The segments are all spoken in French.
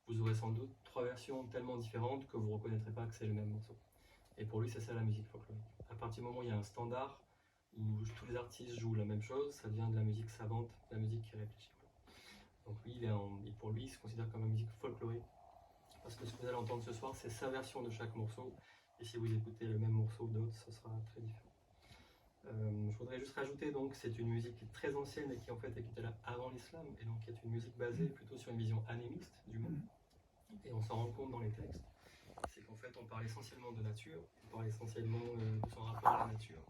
vous aurez sans doute 3 versions tellement différentes que vous ne reconnaîtrez pas que c'est le même morceau. Et pour lui, c'est ça la musique folklorique. À partir du moment où il y a un standard, où tous les artistes jouent la même chose, ça devient de la musique savante, de la musique qui réfléchit. Donc lui, pour lui, il se considère comme une musique folklorique. Parce que ce que vous allez entendre ce soir, c'est sa version de chaque morceau. Et si vous écoutez le même morceau d'autres, ce sera très différent. Je voudrais juste rajouter, donc, c'est une musique qui est très ancienne et qui en fait était là avant l'islam, et donc qui est une musique basée plutôt sur une vision animiste du monde. Et on s'en rend compte dans les textes, c'est qu'en fait on parle essentiellement de nature, on parle essentiellement de son rapport à la nature,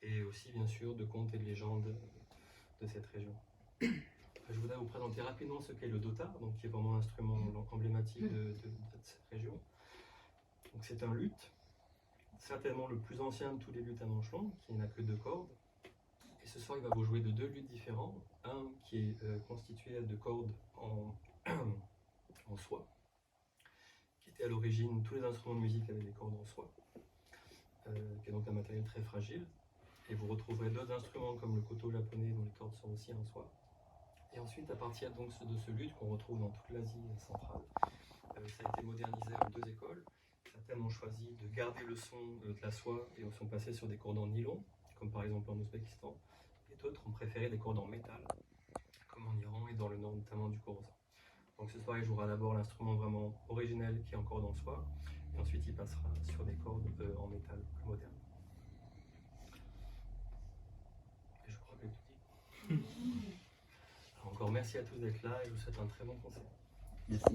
et aussi bien sûr de contes et de légendes de cette région. Je voudrais vous présenter rapidement ce qu'est le dotar, donc qui est vraiment un instrument emblématique de cette région. Donc c'est un luth, certainement le plus ancien de tous les luths à manches longues, qui n'a que 2 cordes. Et ce soir, il va vous jouer de 2 luths différents. Un qui est constitué de cordes en, en soie, qui était à l'origine, tous les instruments de musique avaient des cordes en soie, qui est donc un matériel très fragile. Et vous retrouverez d'autres instruments comme le koto japonais, dont les cordes sont aussi en soie. Et ensuite, à partir donc de ce luth qu'on retrouve dans toute l'Asie centrale, ça a été modernisé en 2 écoles. Certaines ont choisi de garder le son de la soie et sont passées sur des cordes en nylon, comme par exemple en Ouzbékistan. Et d'autres ont préféré des cordes en métal, comme en Iran et dans le nord notamment du Khorasan. Donc ce soir, il jouera d'abord l'instrument vraiment originel qui est en corde en soie, et ensuite il passera sur des cordes en métal plus modernes. Et je crois que j'ai tout dit. Alors encore merci à tous d'être là et je vous souhaite un très bon concert. Merci.